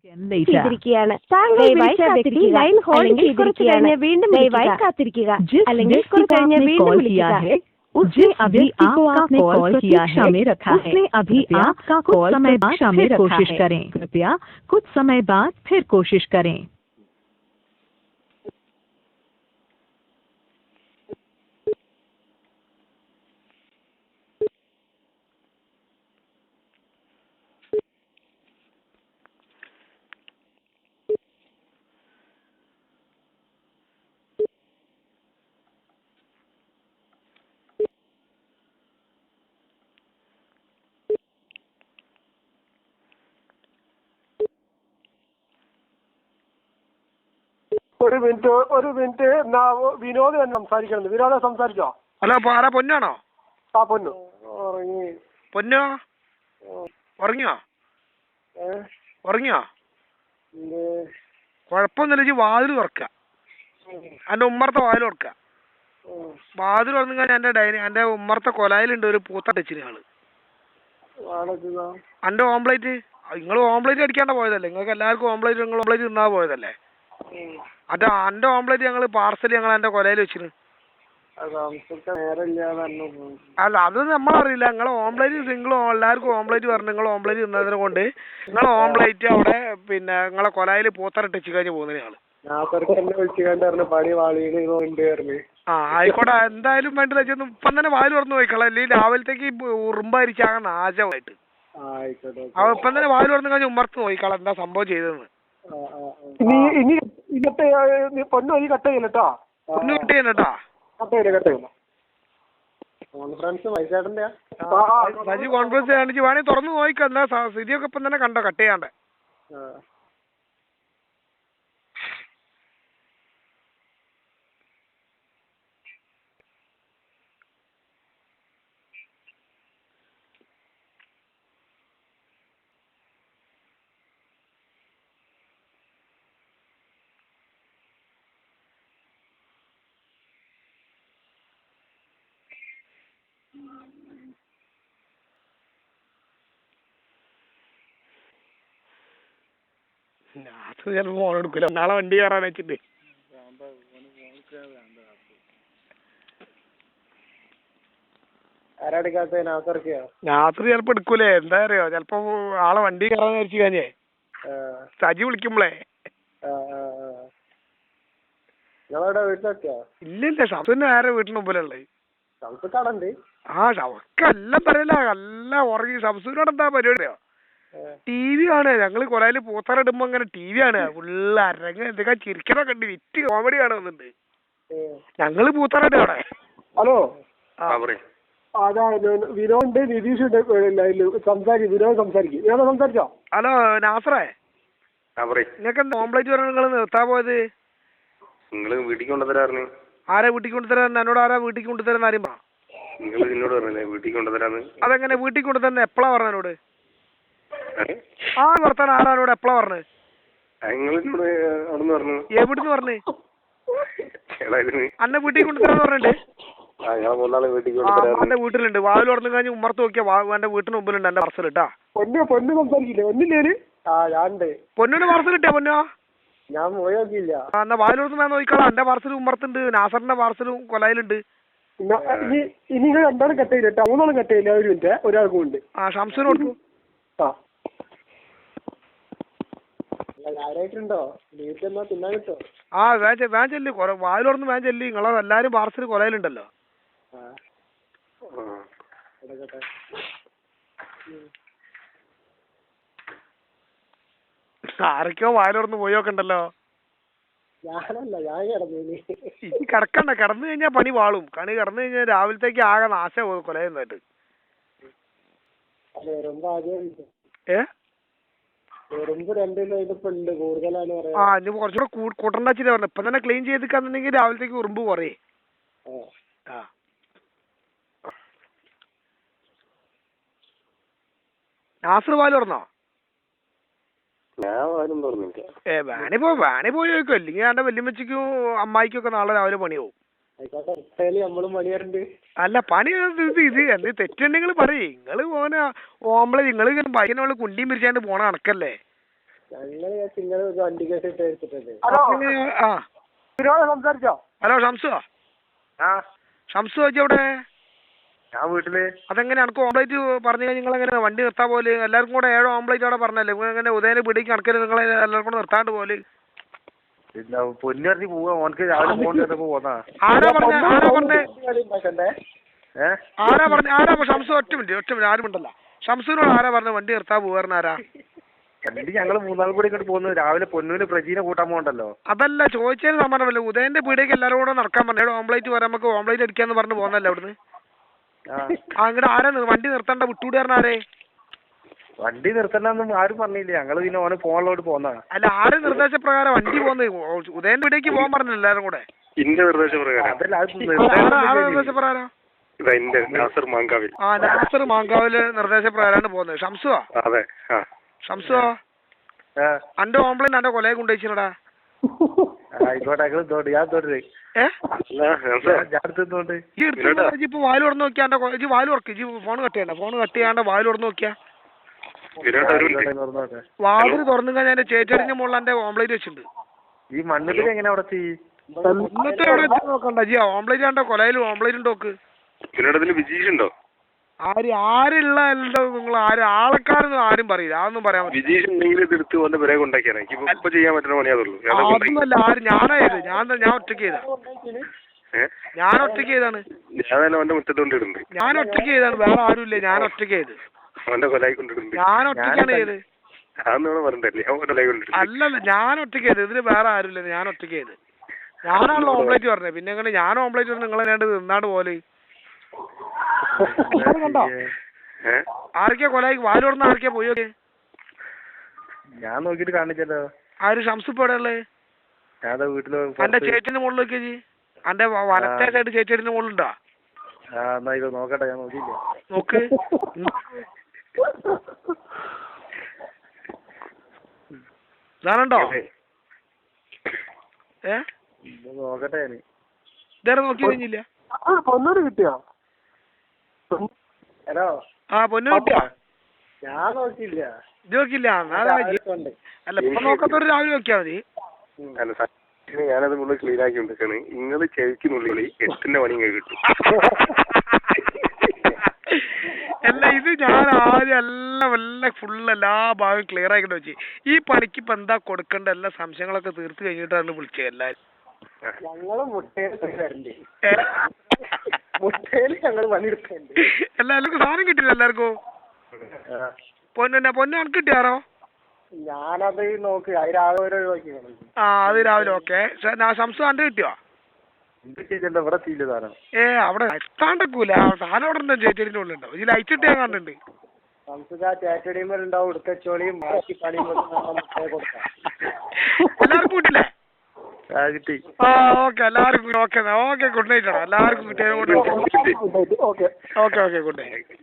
ചെയ്തിരിക്കുകയാണ്. താങ്കൾ വിളിച്ച വ്യക്തി ലൈൻ ഹോൾഡ് ചെയ്തിരിക്കുകയാണ്. വീണ്ടും ദയവായി കാത്തിരിക്കുക, അല്ലെങ്കിൽ കുറച്ച് കഴിഞ്ഞ് വീണ്ടും വിളിക്കുക. उसने अभी आपने कॉल किया है, उसने अभी आपका कॉल समय बाद फिर कोशिश करें। कृपया कुछ समय बाद फिर कोशिश करें। ഒരു മിനിറ്റ് വിനോദ് തന്നെ സംസാരിക്കണം. വിനോദ സംസാരിച്ചോ? ഹലോ, ആരാ? പൊന്നാണോ? ആ, പൊന്നു ഉറങ്ങി. പൊന്നോ ഉറങ്ങിയോ? കുഴപ്പമൊന്നുമില്ല. വാതിൽ തുറക്കുക, എൻ്റെ ഉമ്മറത്തെ വാതിൽ തുറക്കുക. വാതിൽ തുറന്നു എൻ്റെ ഉമ്മറത്തെ കൊലായിലുണ്ട് ഒരു പൂത്ത ടച്ചിന് ആള്. എൻ്റെ ഓംപ്ലേറ്റ്, നിങ്ങൾ ഓംപ്ലേറ്റ് അടിക്കാണ്ട പോയതല്ലേ? നിങ്ങൾക്ക് എല്ലാവർക്കും ഓംപ്ലേറ്റ്, നിങ്ങൾ ഓംപ്ലേറ്റ് തിന്നാ പോയതല്ലേ? എൻ്റെ ഓംപ്ലേറ്റ് ഞങ്ങൾ പാർസൽ ഞങ്ങൾ എൻ്റെ കൊലയിൽ വെച്ചിന്. അല്ല, അത് നമ്മളറിയില്ല. നിങ്ങളെ ഓംപ്ലേറ്റ് നിങ്ങൾ എല്ലാവർക്കും ഓംപ്ലേറ്റ് പറഞ്ഞു. നിങ്ങൾ ഓംപ്ലേറ്റ് തിന്നതിനെ കൊണ്ട് നിങ്ങളെ ഓംപ്ലേറ്റ് അവിടെ പിന്നെ നിങ്ങളെ കൊലയിൽ പൂത്തറ ടച്ച് കഴിഞ്ഞ് പോകുന്ന ആള്. ആ, ആയിക്കോട്ടെ, എന്തായാലും വേണ്ടില്ല. ഇപ്പം തന്നെ വായിൽ തുറന്നു പോയിക്കളാം, അല്ലെങ്കിൽ രാവിലത്തേക്ക് ഉറുമ്പായിരിച്ചാകാൻ നാശമായിട്ട്. ഇപ്പം തന്നെ വായിൽ തുറന്നു കഴിഞ്ഞാൽ ഉമ്മർത്ത് നോക്കിക്കളാം എന്താ സംഭവം ചെയ്തതെന്ന്. പൊന്നു ഈ കട്ട് ചെയ്യല്ലോ. പൊന്നു കട്ട് ചെയ്യണട്ടാ. സജി കോൺഫറൻസ് കാണിച്ച് വേണമെങ്കിൽ തുറന്നു നോക്കാം. എന്താ സ്ഥിതിയൊക്കെ ഇപ്പം തന്നെ കണ്ടോ കട്ട് ചെയ്യാണ്ട്. അത് ചിലപ്പോൾ ഫോൺ എടുക്കില്ല, നാളെ വണ്ടി കയറാൻ വെച്ചിട്ട്. രാത്രി ചിലപ്പോ എടുക്കൂലേ, എന്താ അറിയോ? ചിലപ്പോ ആളെ വണ്ടി കയറാൻ വിചാരിച്ചു കഴിഞ്ഞേ സജി വിളിക്കുമ്പളേ. ഇല്ലില്ല, ഷംസുവിന്റെ നേരെ വീട്ടിന് മുമ്പിലുള്ളത്. ആ, ഷവക്കെല്ലാം പറയല, എല്ലാം ഉറങ്ങി. ഷംസുവിനോട് എന്താ പരിപാടിയോ? ടി വി ആണ്. ഞങ്ങള് കൊലയിൽ പൂത്തറ ഇടുമ്പോ അങ്ങനെ ടി വി ആണ് ഫുള്ള് അരങ്ങ്. എന്തൊക്കെ ചിരിക്കണൊക്കെ ഉണ്ട്, വിറ്റ് കോമഡി കാണുന്നുണ്ട്. ഞങ്ങള് പൂത്തറ ഇടും അവിടെ. ഹലോ, അതാ വിനോദ് നിതീഷ് വിനോദ് സംസാരിച്ചോ? ഹലോ നാസറേ, നിങ്ങൾക്ക് എന്താ ഓംപ്ലേറ്റ് പറഞ്ഞ നിങ്ങൾ നിർത്താൻ പോയത്? ആരാ വീട്ടിൽ കൊണ്ടുതരാൻ? എന്നോട് ആരാ വീട്ടിൽ കൊണ്ടുതരാൻ ആരും പറ. അതെങ്ങനെ വീട്ടിൽ കൊണ്ടുതന്നെ? എപ്പോഴാ പറഞ്ഞ എന്നോട്? ആ വർത്താനം ആരാനോട് എപ്പോഴാ പറഞ്ഞത്? എവിടുന്ന് പറഞ്ഞു? അന്നെ വീട്ടിൽ കൊണ്ടുതരാന്ന് പറഞ്ഞിട്ട് എന്റെ വീട്ടിലുണ്ട്. വാതിൽ തുറന്നു കഴിഞ്ഞ് ഉമ്മർത്ത് നോക്കിയാ എന്റെ വീട്ടിന് മുമ്പിലുണ്ട് എന്റെ പാർസൽ ഇട്ടാ. പൊന്നിന് പാർസൽ ഇട്ടാ? പൊന്നോ ഞാൻ പോയില്ല. എന്നാ വാതിൽ തുറന്ന് ഞാൻ നോക്കിക്കളാം. എന്റെ പാർസൽ ഉമ്മർത്തുണ്ട്, നാസറിന്റെ പാർസലും കൊലയിലുണ്ട്. ഇനി രണ്ടാളും കട്ട് ചെയ്തിട്ടാ, മൂന്നാളും കട്ട് ചെയ്യില്ല. ഒരു മിനിറ്റ്, ഒരാൾക്കും ഉണ്ട്. ആ, ഷംസുന് കൊടുക്കും. ആ, വേൻ ചെല്ലി, വാതിൽ തുറന്ന് വേൻ ചെല്ലി. നിങ്ങളെ എല്ലാരും പാർസൽ കൊലയിലുണ്ടല്ലോ. ആരൊക്കെയോ വാതിൽ തുറന്ന് പോയൊക്കെ ഉണ്ടല്ലോ. ഇനി കിടക്കണ്ട, കിടന്നു കഴിഞ്ഞാൽ പണി വാളും. കിടന്നു കഴിഞ്ഞാൽ രാവിലത്തേക്ക് ആകെ നാശം കൊലയുന്നതായിട്ട്. ആ, ഇനി കുറച്ചുകൂടെ കൂട്ടണ്ട വെച്ചിട്ട് പറഞ്ഞു. ഇപ്പൊ തന്നെ ക്ലീൻ ചെയ്തിക്കാന്നുണ്ടെങ്കിൽ രാവിലത്തേക്ക് ഉറുമ്പ് കുറേ. ആ, നാസർ വാല് തുറന്നോ? വാണി പോയി ചോദിക്കും, അല്ലെങ്കിൽ എന്റെ വല്യമ്മച്ചിക്കും അമ്മായിക്കൊക്കെ നാളെ രാവിലെ പണിയാവും. അല്ല, പണി ഇത് എന്ത് തെറ്റുണ്ടെങ്കിൽ പറയേ. നിങ്ങള് പോന ഓമ്പളെ നിങ്ങൾ ഇങ്ങനെ ബൈക്കിനോട് കുണ്ടിയും പിരിച്ചാണ്ട് പോണ കണക്കല്ലേ? ഞങ്ങൾ വണ്ടി കേസ് ഇട്ട് എടുത്തിട്ടുണ്ട്. ആ സംസാരിച്ചോ? ഹലോ ഷംസു. ഷംസു വെച്ച് എവിടെ? ഞാൻ വീട്ടില്. അതെങ്ങനെ എനിക്ക് ഓംപ്ലേറ്റ് പറഞ്ഞു നിങ്ങൾ എങ്ങനെ വണ്ടി നിർത്താൻ പോലെ? എല്ലാവർക്കും കൂടെ 7 ഓംപ്ലേറ്റ് അവിടെ പറഞ്ഞല്ലേ, നിങ്ങൾ എങ്ങനെ ഉദയനെ പിടിക്ക് കണക്കിൽ നിങ്ങൾ എല്ലാവർക്കും കൂടെ നിർത്താണ്ട് പോലെ? പൊന്നിറങ്ങി പോവാ ഓനക്ക് രാവിലെ പോന്നാ. ആരാ പറഞ്ഞ ഷംസു? ഒറ്റ മിനിറ്റ് ആരും ഉണ്ടല്ല. ഷംസുവിനോട് ആരാ പറഞ്ഞ വണ്ടി നിർത്താൻ പോവാറുണ്ട്? ആരാ? വണ്ടി ഞങ്ങള് 3 കൂടി ഇങ്ങോട്ട് പോകുന്നത്. രാവിലെ പൊന്നൂര് പ്രജീനെ കൂട്ടാൻ പോകണ്ടല്ലോ. അതല്ല ചോദിച്ചതിന് സമ്മതമല്ലേ? ഉദയന്റെ പീടിയേക്ക് എല്ലാവരും കൂടെ നടക്കാൻ പറഞ്ഞു. 7 ഓംപ്ലേറ്റ് വരാൻ നമുക്ക് ഓംപ്ലേറ്റ് അടിക്കാന്ന് പറഞ്ഞു പോകുന്നല്ലേ അവിടുന്ന്? അങ്ങോട്ട് ആരാ വണ്ടി നിർത്തണ്ട വിട്ടുകൂടി പറഞ്ഞാരേ? വണ്ടി നിർത്തണ്ടെന്നും ആരും പറഞ്ഞില്ല. ഞങ്ങള് പിന്നെ ഓന് ഫോണിലോട്ട് പോന്നാ. അല്ല ആര് നിർദ്ദേശപ്രകാരം വണ്ടി പോകുന്നത്? ഉദയൻ വീടേക്ക് പോകാൻ പറഞ്ഞില്ല എല്ലാരും കൂടെ? ഇന്റെ നിർദ്ദേശപ്രകാരം. നിർദ്ദേശപ്രകാരം നാസർ മാങ്കാവില് നിർദ്ദേശപ്രകാരമാണ് പോകുന്നത്. ഷംസുവാ? അതെ. ഷംസുവാ അന്റെ ഓംപ്ലേറ്റ് എന്റെ കൊലയെ കൊണ്ടുവച്ചിടാ. ഇപ്പൊ വാല് തുറന്ന് നോക്കിയാ വാല് ഉറക്ക്. ഫോൺ കട്ട് ചെയ്യണ്ട. ഫോൺ കട്ട് ചെയ്യാണ്ട് വാല് തുറന്ന് നോക്കിയാ വാതിൽ തുറന്നു കഴിഞ്ഞാൽ എന്റെ ചേച്ചടിന്റെ മുകളിൽ എന്റെ ഓംപ്ലേറ്റ് വെച്ചിട്ടുണ്ട്. ഈ മണ്ണിൽ എങ്ങനെ അവിടെ ഇന്നത്തെ അവിടെ വെച്ച് നോക്കണ്ട ജി. ഓംപ്ലേറ്റ് ആണ്ടോ കൊലയിലും ഓംപ്ലേറ്റ് ഉണ്ടോക്ക്? വിജീഷുണ്ടോ? ആരുള്ള നിങ്ങൾ ആൾക്കാരൊന്നും ആരും പറയില്ല. അതൊന്നും പറയാൻ വിജീഷ് ഉണ്ടെങ്കിൽ ഇത് എടുത്ത് വന്ന് പിറകെ ഉണ്ടാക്കിയാണ്. ഇപ്പൊ ചെയ്യാൻ പറ്റുന്ന പണിയാതുള്ളൂ. അതൊന്നുമല്ല. ഞാനായത് ഞാൻ ഒറ്റയ്ക്ക് ചെയ്താ. ഞാൻ ഒറ്റയ്ക്ക് ചെയ്താണ്. ഞാൻ അവന്റെ മുറ്റത്തോണ്ടിടുന്നുണ്ട്. ഞാൻ ഒറ്റയ്ക്ക് ചെയ്താണ്. വേറെ ആരുമില്ല. ഞാൻ ഒറ്റയ്ക്ക് ചെയ്ത്. അവന്റെ കൊലായിക്കൊണ്ടിട്ടുണ്ട്. ഞാൻ ഒറ്റയ്ക്കാണ് ചെയ്ത്. അതൊന്നും പറഞ്ഞില്ലേ? അല്ലല്ല ഞാൻ ഒറ്റയ്ക്ക് ചെയ്ത്. ഇതിന് വേറെ ആരുമില്ല. ഞാൻ ഒറ്റയ്ക്ക് ചെയ്ത്. ഞാനാണല്ലോ ഓംപ്ലേറ്റ് പറഞ്ഞത്. പിന്നെ എങ്ങനെ ഞാൻ ഓംപ്ലേറ്റ് പറഞ്ഞ് നിങ്ങൾ രണ്ട് നിന്നാണ്ട് പോലെ കണ്ടോ? ആർക്കെയാ കൊലായി വാല് തുറന്ന് ആർക്കെയാ പോയി? ഞാൻ നോക്കിട്ട് കാണിച്ചല്ലോ. ആര്? ഷംസുപ്പേടല്ലേ? വീട്ടില് എന്റെ ചേച്ചിന്റെ മുകളിൽ നോക്കിയാ ജി. എന്റെ വലത്തെ സൈഡ് ചേച്ചിയുടെ മുകളിലുണ്ടോ? നോക്കട്ടെ. ഞാൻ നോക്കിയില്ല. നോക്ക്. ഇതാണുണ്ടോ? നോക്കട്ടെ. ഇതേറെ നോക്കി കഴിഞ്ഞില്ല. പൊന്നൂര് കിട്ടിയോ? ഹലോ. പൊന്നു കിട്ടിയോ? ഞാൻ നോക്കിയില്ല. ഇത് നോക്കില്ല. അല്ല ഇപ്പൊ നോക്കാത്തൊരു രാവിലെ നോക്കിയാ മതി. ഞാനത് മുകളിൽ ക്ലീൻ ആക്കി കൊണ്ടിരിക്കാണ്. നിങ്ങൾ ചെവിക്കുന്നുള്ളിൽ 8ന്റെ പണി കിട്ടും. അല്ല ഇത് ഞാൻ ആദ്യം എല്ലാം ഫുള്ള് എല്ലാ ഭാഗവും ക്ലിയർ ആക്കിട്ട് വെച്ച് ഈ പണിക്ക് ഇപ്പൊ എന്താ കൊടുക്കേണ്ട എല്ലാ സംശയങ്ങളൊക്കെ തീർത്ത് കഴിഞ്ഞിട്ടാണ് വിളിച്ചത് എല്ലാരും. എല്ലാവർക്കും സാധനം കിട്ടില്ല. എല്ലാവർക്കും പൊന്നു അനക്ക് കിട്ടിയാറോ? ഞാനത് നോക്കി. അത് രാവിലെ ഓക്കെ. സംസു അന്റെ കിട്ടിയോ? അവിടെ എത്താണ്ടക്കൂല. സാധനം അവിടെ ഉണ്ടോ? ചേച്ചേരിന്റെ ഉള്ളിലുണ്ടോ? ഈ ലൈറ്റ് ഇട്ട് ഞാൻ കണ്ടിട്ടുണ്ട്. എല്ലാവർക്കും കിട്ടില്ലേ? ഓക്കെ എല്ലാവർക്കും ഓക്കെ. ഗുഡ് നൈറ്റ് ആണ് എല്ലാവർക്കും കിട്ടിയത്. Okay good night.